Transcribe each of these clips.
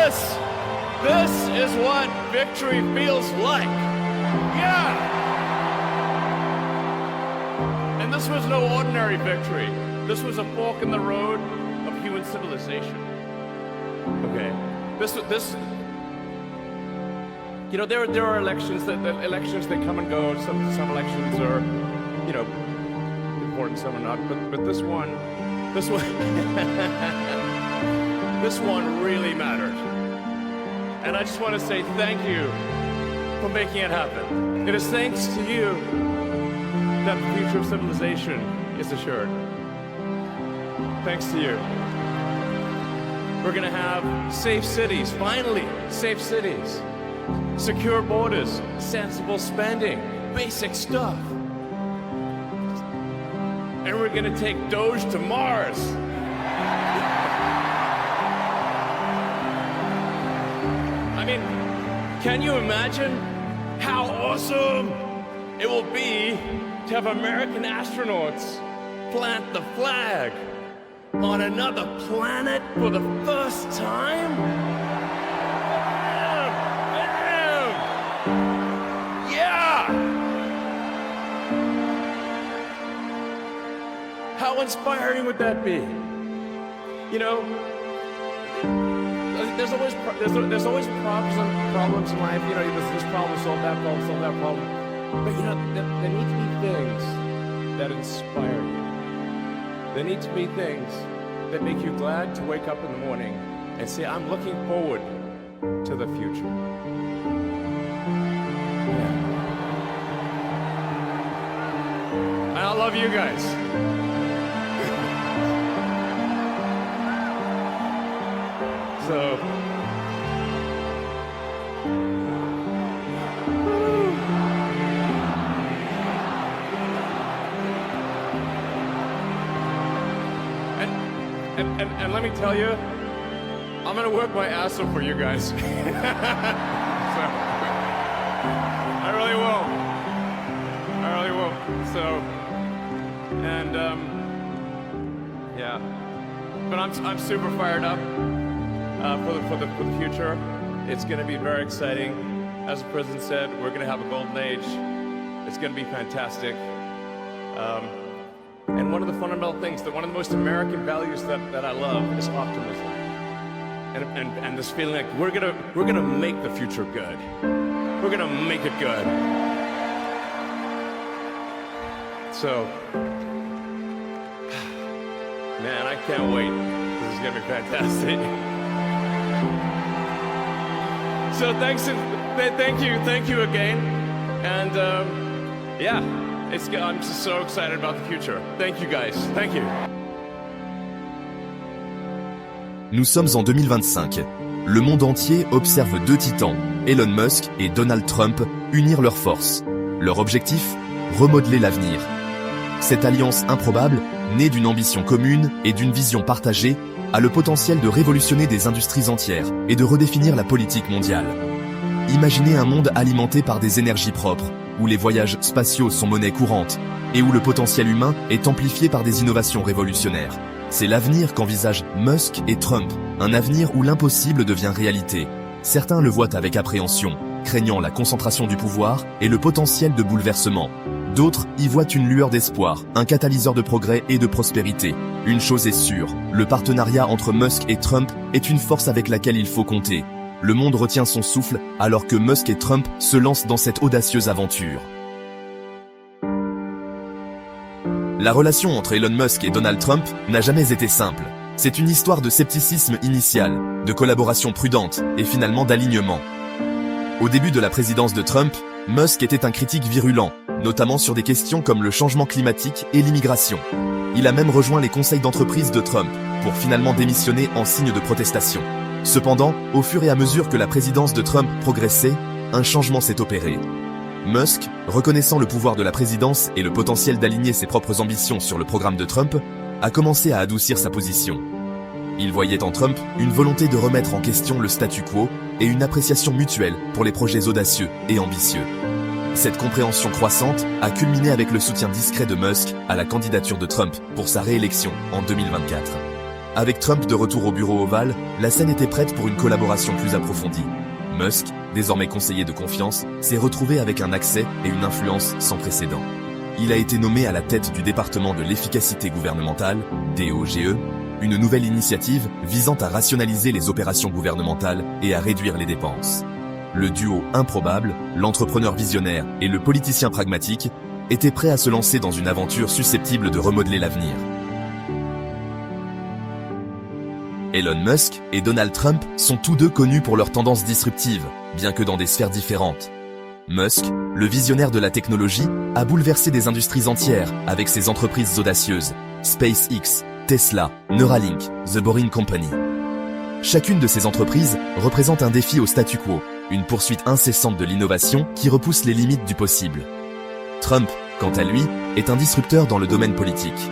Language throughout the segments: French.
This is what victory feels like. Yeah. And this was no ordinary victory. This was a fork in the road of human civilization. Okay. This. You know, there are elections that come and go. Some elections are, you know, important, some are not. But this one, this one really mattered. And I just want to say thank you for making it happen. It is thanks to you that the future of civilization is assured. Thanks to you. We're going to have safe cities, finally, safe cities. Secure borders, sensible spending, basic stuff. And we're going to take Doge to Mars. I mean, can you imagine how awesome it will be to have American astronauts plant the flag on another planet for the first time? Bam! Yeah! How inspiring would that be? You know, there's always problems in life. You know, there's this problem, solve that problem. But you know, there need to be things that inspire you. There need to be things that make you glad to wake up in the morning and say, I'm looking forward to the future. Yeah. And I love you guys. So, and let me tell you, I'm gonna work my ass off for you guys. So, I really will. So, and yeah, but I'm super fired up. For the future. It's going to be very exciting. As the president said, we're going to have a golden age. It's going to be fantastic. And one of the fundamental things, one of the most American values that I love is optimism. And this feeling like we're gonna make the future good. We're gonna make it good. So, man, I can't wait. This is gonna be fantastic. So thank you again, and yeah, I'm just so excited about the future. Thank you guys, thank you. Nous sommes en 2025. Le monde entier observe deux titans, Elon Musk et Donald Trump, unir leurs forces. Leur objectif ? Remodeler l'avenir. Cette alliance improbable, née d'une ambition commune et d'une vision partagée, a le potentiel de révolutionner des industries entières et de redéfinir la politique mondiale. Imaginez un monde alimenté par des énergies propres, où les voyages spatiaux sont monnaie courante, et où le potentiel humain est amplifié par des innovations révolutionnaires. C'est l'avenir qu'envisagent Musk et Trump, un avenir où l'impossible devient réalité. Certains le voient avec appréhension, craignant la concentration du pouvoir et le potentiel de bouleversement. D'autres y voient une lueur d'espoir, un catalyseur de progrès et de prospérité. Une chose est sûre, le partenariat entre Musk et Trump est une force avec laquelle il faut compter. Le monde retient son souffle alors que Musk et Trump se lancent dans cette audacieuse aventure. La relation entre Elon Musk et Donald Trump n'a jamais été simple. C'est une histoire de scepticisme initial, de collaboration prudente et finalement d'alignement. Au début de la présidence de Trump, Musk était un critique virulent, notamment sur des questions comme le changement climatique et l'immigration. Il a même rejoint les conseils d'entreprise de Trump, pour finalement démissionner en signe de protestation. Cependant, au fur et à mesure que la présidence de Trump progressait, un changement s'est opéré. Musk, reconnaissant le pouvoir de la présidence et le potentiel d'aligner ses propres ambitions sur le programme de Trump, a commencé à adoucir sa position. Il voyait en Trump une volonté de remettre en question le statu quo et une appréciation mutuelle pour les projets audacieux et ambitieux. Cette compréhension croissante a culminé avec le soutien discret de Musk à la candidature de Trump pour sa réélection en 2024. Avec Trump de retour au bureau ovale, la scène était prête pour une collaboration plus approfondie. Musk, désormais conseiller de confiance, s'est retrouvé avec un accès et une influence sans précédent. Il a été nommé à la tête du département de l'efficacité gouvernementale, DOGE, une nouvelle initiative visant à rationaliser les opérations gouvernementales et à réduire les dépenses. Le duo improbable, l'entrepreneur visionnaire et le politicien pragmatique, était prêt à se lancer dans une aventure susceptible de remodeler l'avenir. Elon Musk et Donald Trump sont tous deux connus pour leurs tendances disruptives, bien que dans des sphères différentes. Musk, le visionnaire de la technologie, a bouleversé des industries entières avec ses entreprises audacieuses, SpaceX, Tesla, Neuralink, The Boring Company. Chacune de ces entreprises représente un défi au statu quo, une poursuite incessante de l'innovation qui repousse les limites du possible. Trump, quant à lui, est un disrupteur dans le domaine politique.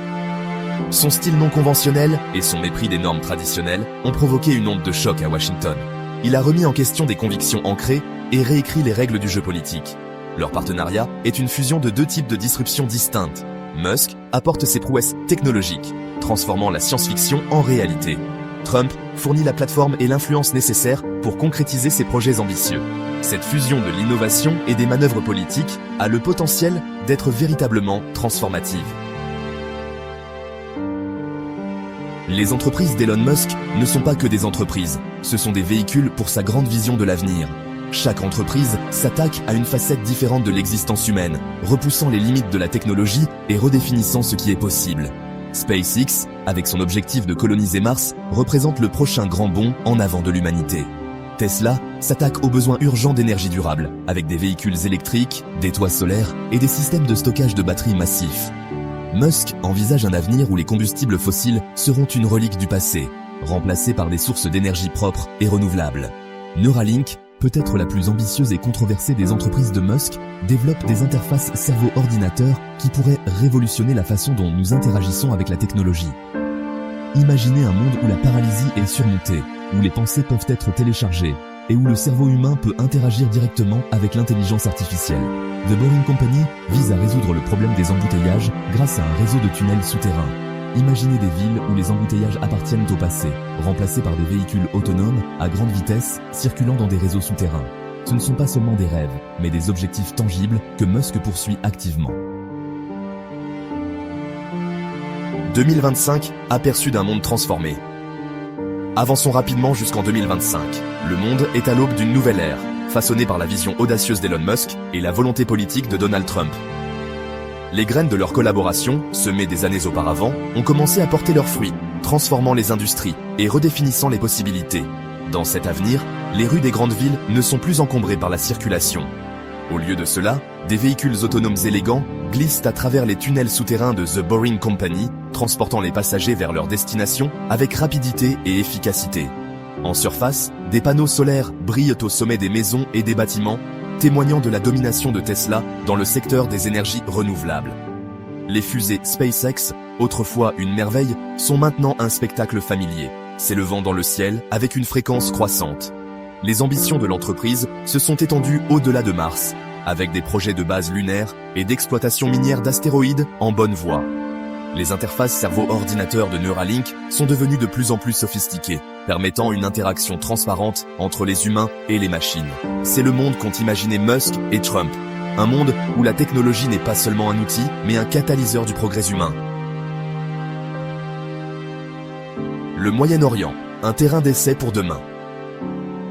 Son style non conventionnel et son mépris des normes traditionnelles ont provoqué une onde de choc à Washington. Il a remis en question des convictions ancrées et réécrit les règles du jeu politique. Leur partenariat est une fusion de deux types de disruptions distinctes. Musk apporte ses prouesses technologiques, transformant la science-fiction en réalité. Trump fournit la plateforme et l'influence nécessaires pour concrétiser ses projets ambitieux. Cette fusion de l'innovation et des manœuvres politiques a le potentiel d'être véritablement transformative. Les entreprises d'Elon Musk ne sont pas que des entreprises, ce sont des véhicules pour sa grande vision de l'avenir. Chaque entreprise s'attaque à une facette différente de l'existence humaine, repoussant les limites de la technologie et redéfinissant ce qui est possible. SpaceX, avec son objectif de coloniser Mars, représente le prochain grand bond en avant de l'humanité. Tesla s'attaque aux besoins urgents d'énergie durable, avec des véhicules électriques, des toits solaires et des systèmes de stockage de batteries massifs. Musk envisage un avenir où les combustibles fossiles seront une relique du passé, remplacés par des sources d'énergie propres et renouvelables. Neuralink, peut-être la plus ambitieuse et controversée des entreprises de Musk, développe des interfaces cerveau-ordinateur qui pourraient révolutionner la façon dont nous interagissons avec la technologie. Imaginez un monde où la paralysie est surmontée, où les pensées peuvent être téléchargées, et où le cerveau humain peut interagir directement avec l'intelligence artificielle. The Boring Company vise à résoudre le problème des embouteillages grâce à un réseau de tunnels souterrains. Imaginez des villes où les embouteillages appartiennent au passé, remplacés par des véhicules autonomes à grande vitesse circulant dans des réseaux souterrains. Ce ne sont pas seulement des rêves, mais des objectifs tangibles que Musk poursuit activement. 2025, aperçu d'un monde transformé. Avançons rapidement jusqu'en 2025. Le monde est à l'aube d'une nouvelle ère, façonnée par la vision audacieuse d'Elon Musk et la volonté politique de Donald Trump. Les graines de leur collaboration, semées des années auparavant, ont commencé à porter leurs fruits, transformant les industries et redéfinissant les possibilités. Dans cet avenir, les rues des grandes villes ne sont plus encombrées par la circulation. Au lieu de cela, des véhicules autonomes élégants glissent à travers les tunnels souterrains de The Boring Company, transportant les passagers vers leur destination avec rapidité et efficacité. En surface, des panneaux solaires brillent au sommet des maisons et des bâtiments, témoignant de la domination de Tesla dans le secteur des énergies renouvelables. Les fusées SpaceX, autrefois une merveille, sont maintenant un spectacle familier, s'élevant dans le ciel avec une fréquence croissante. Les ambitions de l'entreprise se sont étendues au-delà de Mars, avec des projets de base lunaire et d'exploitation minière d'astéroïdes en bonne voie. Les interfaces cerveau-ordinateur de Neuralink sont devenues de plus en plus sophistiquées, permettant une interaction transparente entre les humains et les machines. C'est le monde qu'ont imaginé Musk et Trump. Un monde où la technologie n'est pas seulement un outil, mais un catalyseur du progrès humain. Le Moyen-Orient, un terrain d'essai pour demain.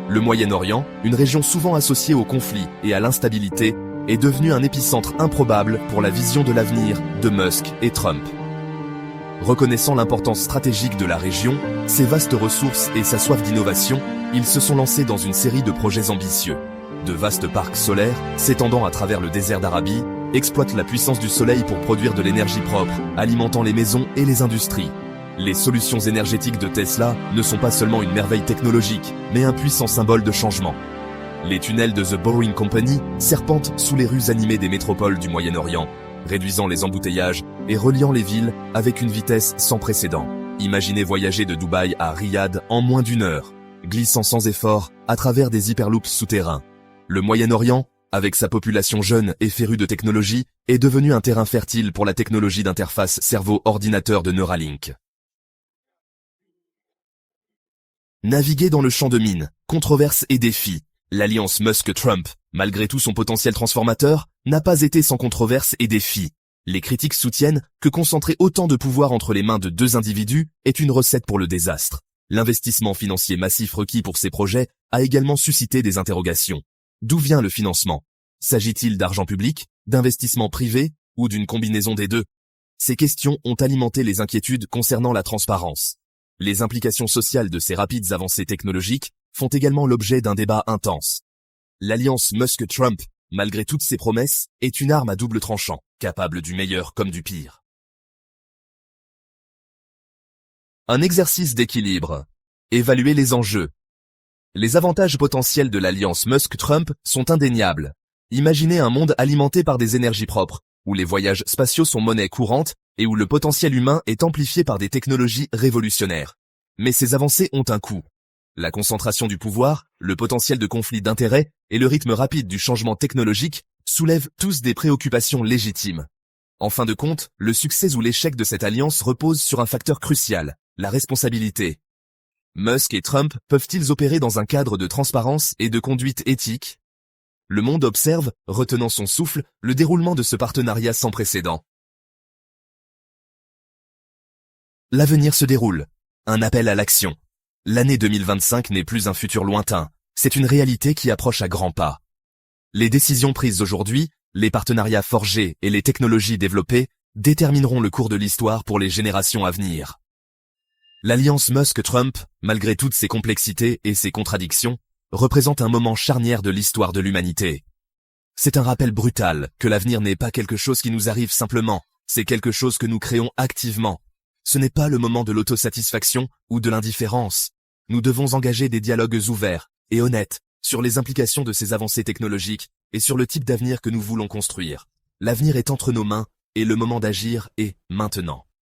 Le Moyen-Orient, une région souvent associée au conflit et à l'instabilité, est devenu un épicentre improbable pour la vision de l'avenir de Musk et Trump. Reconnaissant l'importance stratégique de la région, ses vastes ressources et sa soif d'innovation, ils se sont lancés dans une série de projets ambitieux. De vastes parcs solaires, s'étendant à travers le désert d'Arabie, exploitent la puissance du soleil pour produire de l'énergie propre, alimentant les maisons et les industries. Les solutions énergétiques de Tesla ne sont pas seulement une merveille technologique, mais un puissant symbole de changement. Les tunnels de The Boring Company serpentent sous les rues animées des métropoles du Moyen-Orient, réduisant les embouteillages et reliant les villes avec une vitesse sans précédent. Imaginez voyager de Dubaï à Riyad en moins d'1 heure, glissant sans effort à travers des hyperloops souterrains. Le Moyen-Orient, avec sa population jeune et férue de technologie, est devenu un terrain fertile pour la technologie d'interface cerveau-ordinateur de Neuralink. Naviguer dans le champ de mines, controverses et défis. L'alliance Musk-Trump, malgré tout son potentiel transformateur, n'a pas été sans controverses et défis. Les critiques soutiennent que concentrer autant de pouvoir entre les mains de deux individus est une recette pour le désastre. L'investissement financier massif requis pour ces projets a également suscité des interrogations. D'où vient le financement? S'agit-il d'argent public, d'investissement privé ou d'une combinaison des deux? Ces questions ont alimenté les inquiétudes concernant la transparence. Les implications sociales de ces rapides avancées technologiques font également l'objet d'un débat intense. L'alliance Musk-Trump, malgré toutes ses promesses, est une arme à double tranchant, capable du meilleur comme du pire. Un exercice d'équilibre. Évaluer les enjeux. Les avantages potentiels de l'alliance Musk-Trump sont indéniables. Imaginez un monde alimenté par des énergies propres, où les voyages spatiaux sont monnaie courante et où le potentiel humain est amplifié par des technologies révolutionnaires. Mais ces avancées ont un coût. La concentration du pouvoir, le potentiel de conflit d'intérêts et le rythme rapide du changement technologique soulèvent tous des préoccupations légitimes. En fin de compte, le succès ou l'échec de cette alliance repose sur un facteur crucial, la responsabilité. Musk et Trump peuvent-ils opérer dans un cadre de transparence et de conduite éthique? Le monde observe, retenant son souffle, le déroulement de ce partenariat sans précédent. L'avenir se déroule. Un appel à l'action. L'année 2025 n'est plus un futur lointain, c'est une réalité qui approche à grands pas. Les décisions prises aujourd'hui, les partenariats forgés et les technologies développées détermineront le cours de l'histoire pour les générations à venir. L'alliance Musk-Trump, malgré toutes ses complexités et ses contradictions, représente un moment charnière de l'histoire de l'humanité. C'est un rappel brutal que l'avenir n'est pas quelque chose qui nous arrive simplement, c'est quelque chose que nous créons activement. Ce n'est pas le moment de l'autosatisfaction ou de l'indifférence. Nous devons engager des dialogues ouverts et honnêtes sur les implications de ces avancées technologiques et sur le type d'avenir que nous voulons construire. L'avenir est entre nos mains et le moment d'agir est maintenant.